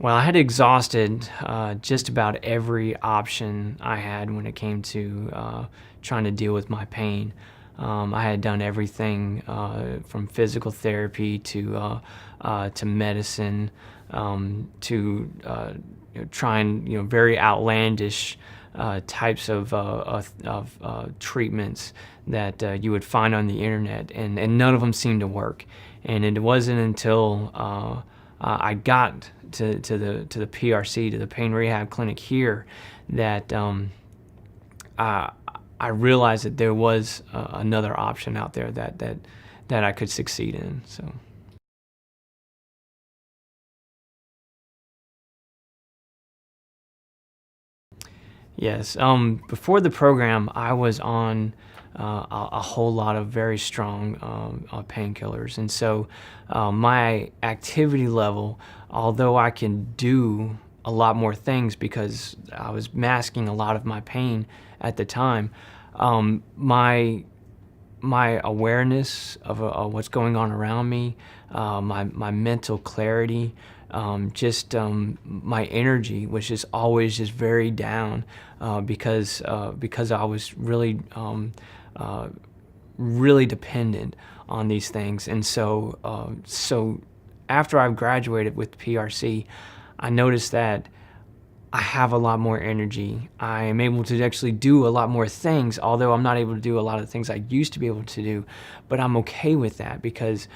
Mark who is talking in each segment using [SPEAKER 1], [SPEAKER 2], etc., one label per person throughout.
[SPEAKER 1] Well, I had exhausted just about every option I had when it came to trying to deal with my pain. I had done everything from physical therapy to medicine, to trying very outlandish types of treatments that you would find on the internet, and none of them seemed to work. And it wasn't until I got to the PRC, to the pain rehab clinic here, that I realized that there was another option out there that I could succeed in. So. Yes. Before the program, I was on a whole lot of very strong painkillers, and so my activity level, although I can do a lot more things because I was masking a lot of my pain at the time, my awareness of what's going on around me, my mental clarity, my energy was just always just very down because I was really dependent on these things. And so after I've graduated with PRC, I noticed that I have a lot more energy. I am able to actually do a lot more things, although I'm not able to do a lot of the things I used to be able to do. But I'm okay with that because,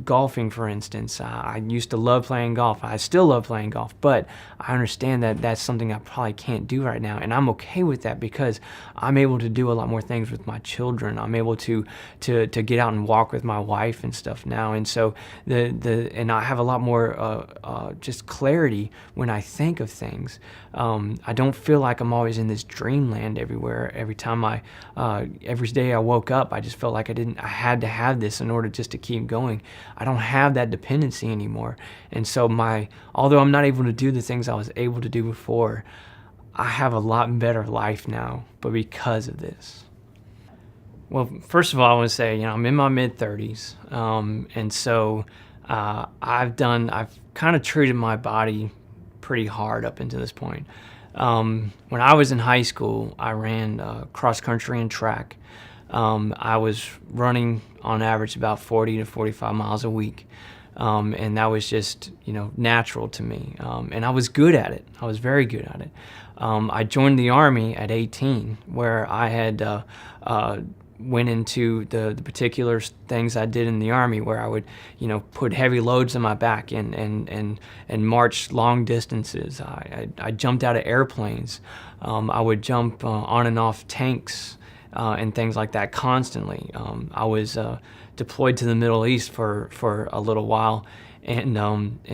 [SPEAKER 1] golfing, for instance, I used to love playing golf. I still love playing golf, but I understand that that's something I probably can't do right now, and I'm okay with that because I'm able to do a lot more things with my children. I'm able to get out and walk with my wife and stuff now, and so and I have a lot more just clarity when I think of things. I don't feel like I'm always in this dreamland everywhere. Every day I woke up, I just felt like I had to have this in order just to keep going. I don't have that dependency anymore. And so although I'm not able to do the things I was able to do before, I have a lot better life now, but because of this. Well, first of all, I want to say, I'm in my mid-30s, and so I've kind of treated my body pretty hard up until this point. When I was in high school, I ran cross country and track. I was running on average about 40 to 45 miles a week. And that was just, natural to me. And I was good at it. I was very good at it. I joined the Army at 18, where I had went into the particular things I did in the Army, where I would, put heavy loads on my back and march long distances. I jumped out of airplanes. I would jump on and off tanks and things like that constantly. I was deployed to the Middle East for a little while, and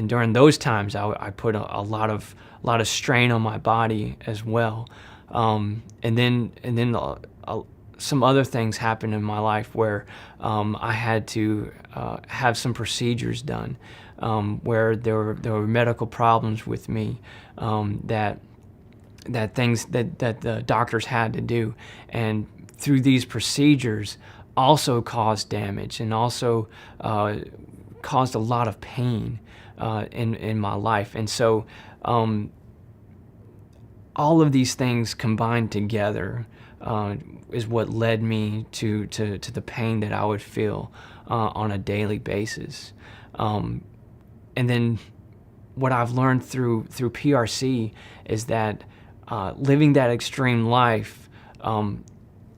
[SPEAKER 1] during those times I put a lot of strain on my body as well. And then some other things happened in my life where I had to have some procedures done, where there were medical problems with me, that things that the doctors had to do, and through these procedures also caused damage and also caused a lot of pain in my life. And so all of these things combined together is what led me to the pain that I would feel on a daily basis. And then what I've learned through PRC is that living that extreme life,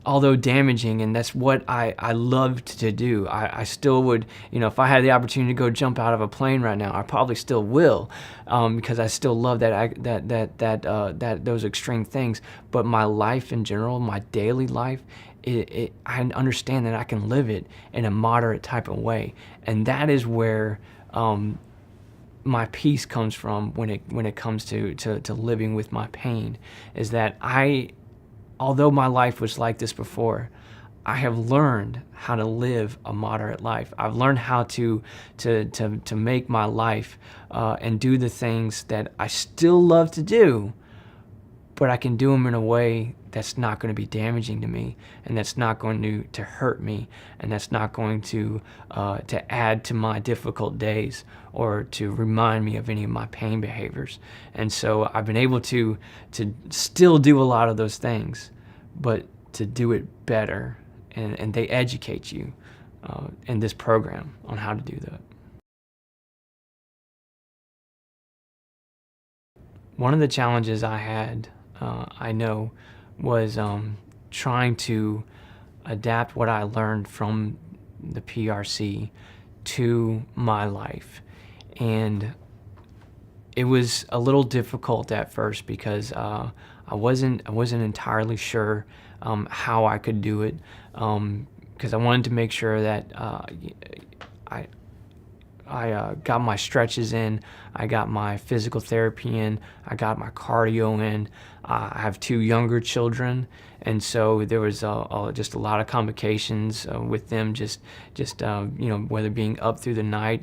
[SPEAKER 1] although damaging, and that's what I loved to do. I still would, if I had the opportunity to go jump out of a plane right now, I probably still will, because I still love those extreme things. But my life in general, my daily life, I understand that I can live it in a moderate type of way, and that is where my peace comes from when it comes to living with my pain. Is that although my life was like this before, I have learned how to live a moderate life. I've learned how to make my life and do the things that I still love to do, but I can do them in a way that's not going to be damaging to me, and that's not going to hurt me, and that's not going to add to my difficult days or to remind me of any of my pain behaviors. And so I've been able to still do a lot of those things, but to do it better, and they educate you in this program on how to do that. One of the challenges I had, I know, was trying to adapt what I learned from the PRC to my life. And it was a little difficult at first because I wasn't entirely sure how I could do it, because I wanted to make sure that I got my stretches in, I got my physical therapy in, I got my cardio in. I have 2 younger children, and so there was just a lot of complications with them, just whether being up through the night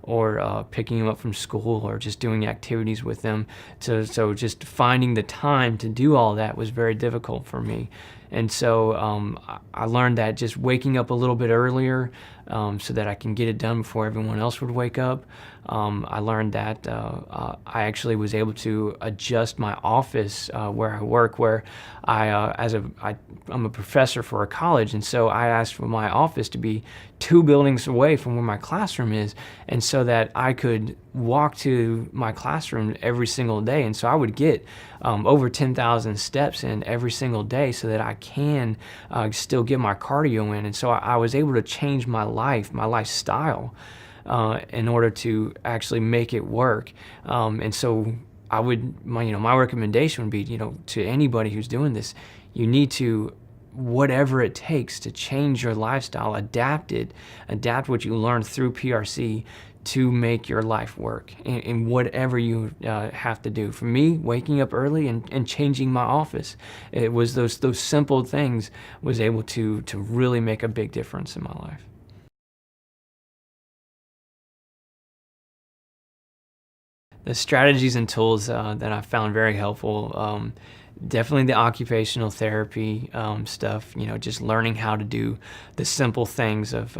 [SPEAKER 1] or picking them up from school or just doing activities with them. So just finding the time to do all that was very difficult for me. And so I learned that just waking up a little bit earlier so that I can get it done before everyone else would wake up. I learned that I actually was able to adjust my office where I work, where I'm a professor for a college, and so I asked for my office to be 2 buildings away from where my classroom is, and so that I could walk to my classroom every single day. And so I would get over 10,000 steps in every single day so that I can still get my cardio in. And so I was able to change my lifestyle in order to actually make it work. And so my recommendation would be, to anybody who's doing this, you need to, whatever it takes to change your lifestyle, adapt what you learned through PRC to make your life work in whatever you have to do. For me, waking up early and changing my office, it was those simple things was able to really make a big difference in my life. The strategies and tools that I found very helpful, definitely the occupational therapy stuff, just learning how to do the simple things of,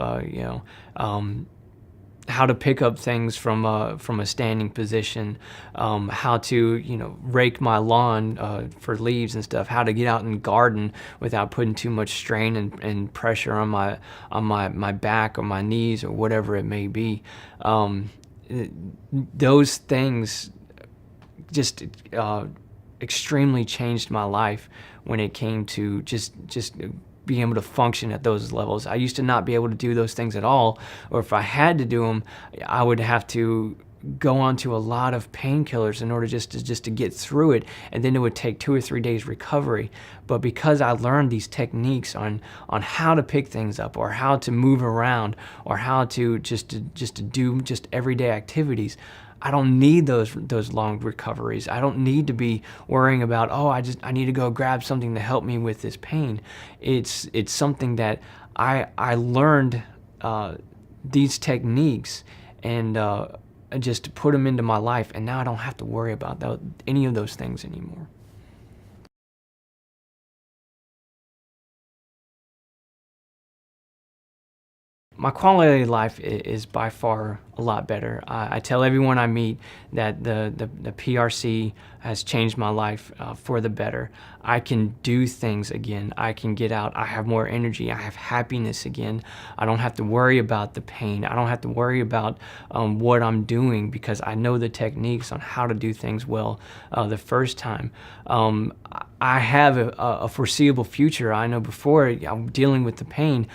[SPEAKER 1] how to pick up things from a standing position, how to rake my lawn for leaves and stuff, how to get out and garden without putting too much strain and pressure on my back or my knees or whatever it may be. Those things just extremely changed my life when it came to just being able to function at those levels. I used to not be able to do those things at all, or if I had to do them, I would have to go on to a lot of painkillers in order just to get through it, and then it would take 2 or 3 days recovery. But because I learned these techniques on how to pick things up, or how to move around, or how to just do everyday activities, I don't need those long recoveries. I don't need to be worrying about, I need to go grab something to help me with this pain. It's something that I learned these techniques and just to put them into my life, and now I don't have to worry about any of those things anymore. My quality of life is by far a lot better. I tell everyone I meet that the PRC has changed my life for the better. I can do things again. I can get out. I have more energy. I have happiness again. I don't have to worry about the pain. I don't have to worry about what I'm doing, because I know the techniques on how to do things well the first time. I have a foreseeable future. I know before I'm dealing with the pain,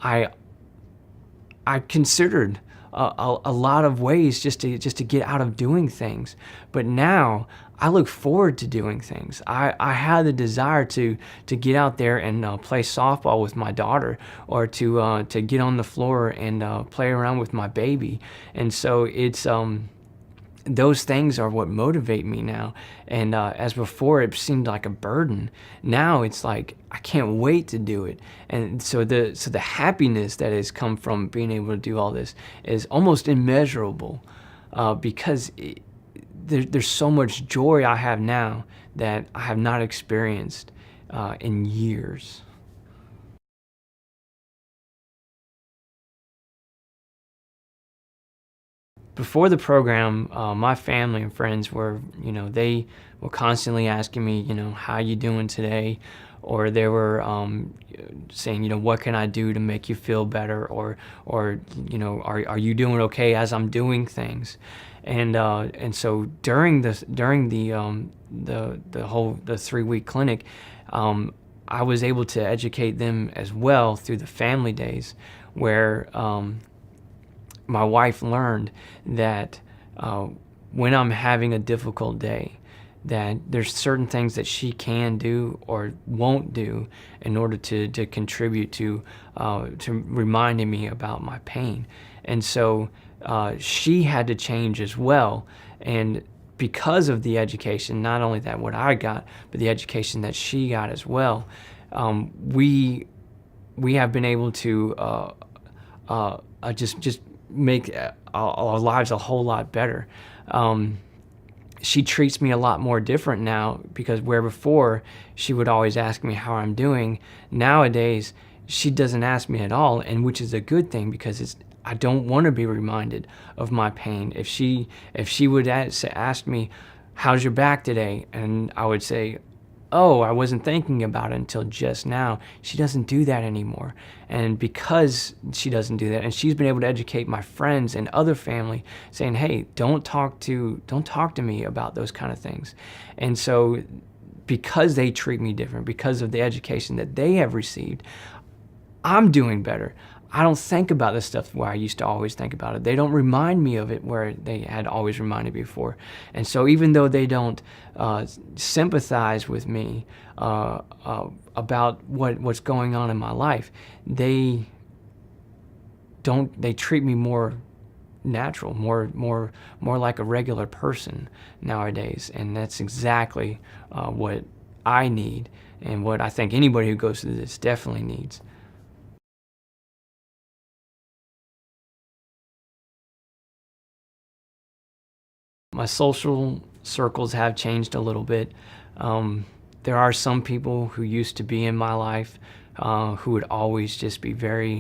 [SPEAKER 1] I considered a lot of ways just to get out of doing things, but now I look forward to doing things. I have the desire to get out there and play softball with my daughter, or to get on the floor and play around with my baby. And so it's those things are what motivate me now. And as before, it seemed like a burden. Now it's like I can't wait to do it. And so the happiness that has come from being able to do all this is almost immeasurable, because there's so much joy I have now that I have not experienced in years. Before the program, my family and friends were, they were constantly asking me, how you doing today? Or they were saying, what can I do to make you feel better? Or are you doing okay as I'm doing things? And so during the 3-week clinic, I was able to educate them as well through the family days, where my wife learned that when I'm having a difficult day, that there's certain things that she can do or won't do in order to contribute to reminding me about my pain. And so she had to change as well. And because of the education, not only that what I got, but the education that she got as well, we have been able to just make our lives a whole lot better. She treats me a lot more different now, because where before she would always ask me how I'm doing, nowadays she doesn't ask me at all, and which is a good thing, because I don't want to be reminded of my pain. If she would ask me, how's your back today? And I would say, oh, I wasn't thinking about it until just now. She doesn't do that anymore. And because she doesn't do that, and she's been able to educate my friends and other family, saying, hey, don't talk to me about those kind of things. And so because they treat me different, because of the education that they have received, I'm doing better. I don't think about this stuff where I used to always think about it. They don't remind me of it where they had always reminded me before. And so even though they don't sympathize with me about what's going on in my life, they treat me more natural, more like a regular person nowadays. And that's exactly what I need, and what I think anybody who goes through this definitely needs. My social circles have changed a little bit. There are some people who used to be in my life who would always just be very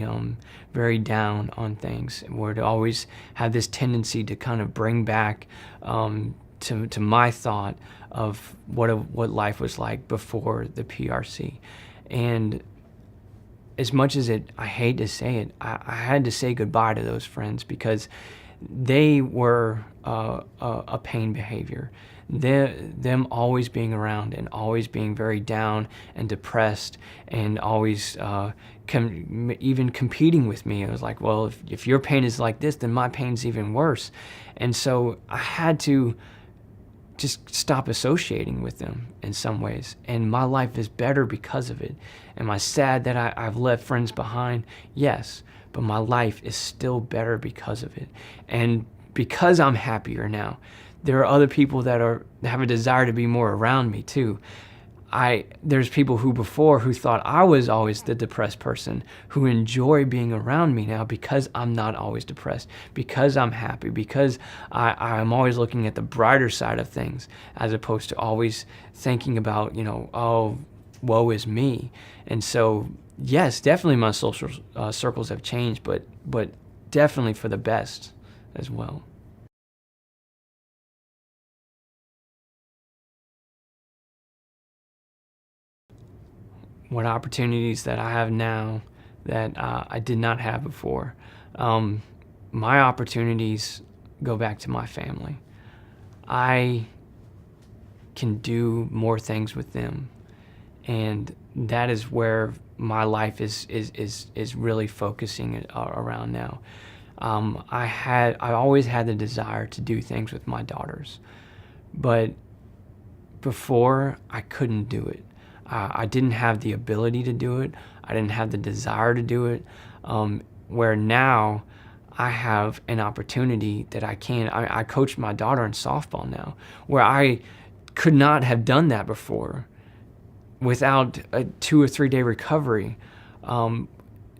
[SPEAKER 1] down on things, and would always have this tendency to kind of bring back to my thought of what life was like before the PRC. And as much as I hate to say it, I had to say goodbye to those friends, because they were a pain behavior. Them always being around and always being very down and depressed, and always even competing with me. It was like, well, if your pain is like this, then my pain's even worse. And so I had to just stop associating with them in some ways. And my life is better because of it. Am I sad that I've left friends behind? Yes, but my life is still better because of it. And because I'm happier now, there are other people that have a desire to be more around me too. There's people who thought I was always the depressed person, who enjoy being around me now, because I'm not always depressed, because I'm happy, because I'm always looking at the brighter side of things, as opposed to always thinking about, oh, woe is me. And so, yes, definitely my social circles have changed, but definitely for the best as well. What opportunities that I have now that I did not have before. My opportunities go back to my family. I can do more things with them, and that is where my life is really focusing around now. I always had the desire to do things with my daughters, but before I couldn't do it. I didn't have the ability to do it. I didn't have the desire to do it. Where now I have an opportunity that I can. I coach my daughter in softball now, where I could not have done that before without a 2 or 3 day recovery.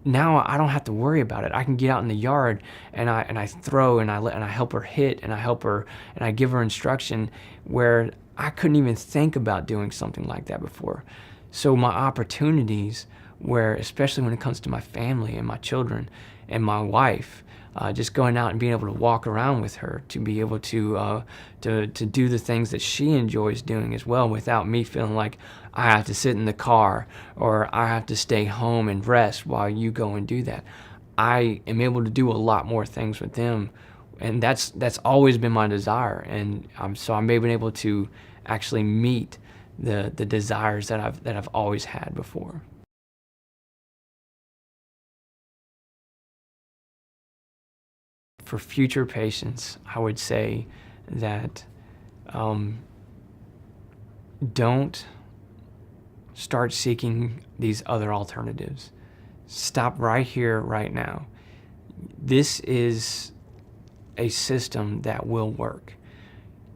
[SPEAKER 1] now I don't have to worry about it. I can get out in the yard and I throw and I help her hit and I help her and I give her instruction where I couldn't even think about doing something like that before. So my opportunities, where especially when it comes to my family and my children and my wife, just going out and being able to walk around with her, to be able to do the things that she enjoys doing as well, without me feeling like I have to sit in the car or I have to stay home and rest while you go and do that. I am able to do a lot more things with them, and that's always been my desire. And so I'm able to actually meet the desires that I've always had before. For future patients, I would say that um, don't start seeking these other alternatives. Stop right here, right now. This is a system that will work.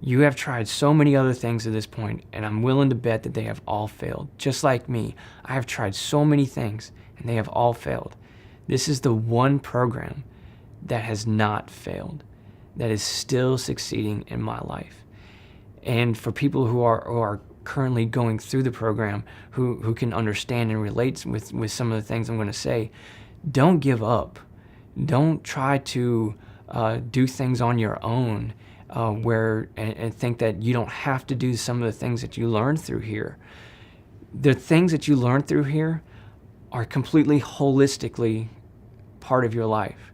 [SPEAKER 1] You have tried so many other things at this point, and I'm willing to bet that they have all failed. Just like me, I have tried so many things, and they have all failed. This is the one program that has not failed, that is still succeeding in my life. And for people who are currently going through the program, who can understand and relate with some of the things I'm going to say, don't give up. Don't try to do things on your own and think that you don't have to do some of the things that you learned through here. The things that you learned through here are completely holistically part of your life,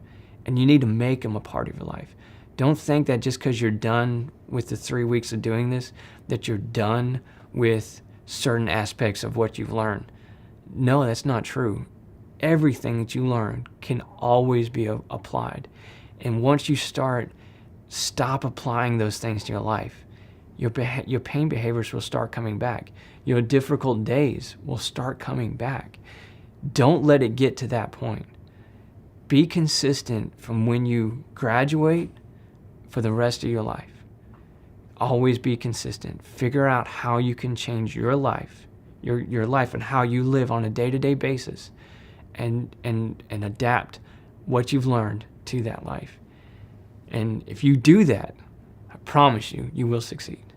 [SPEAKER 1] and you need to make them a part of your life. Don't think that just because you're done with the 3 weeks of doing this, that you're done with certain aspects of what you've learned. No, that's not true. Everything that you learn can always be applied. And once you stop applying those things to your life, your pain behaviors will start coming back. Your difficult days will start coming back. Don't let it get to that point. Be consistent from when you graduate for the rest of your life. Always be consistent. Figure out how you can change your life, your life and how you live on a day-to-day basis, and adapt what you've learned to that life. And if you do that, I promise you, you will succeed.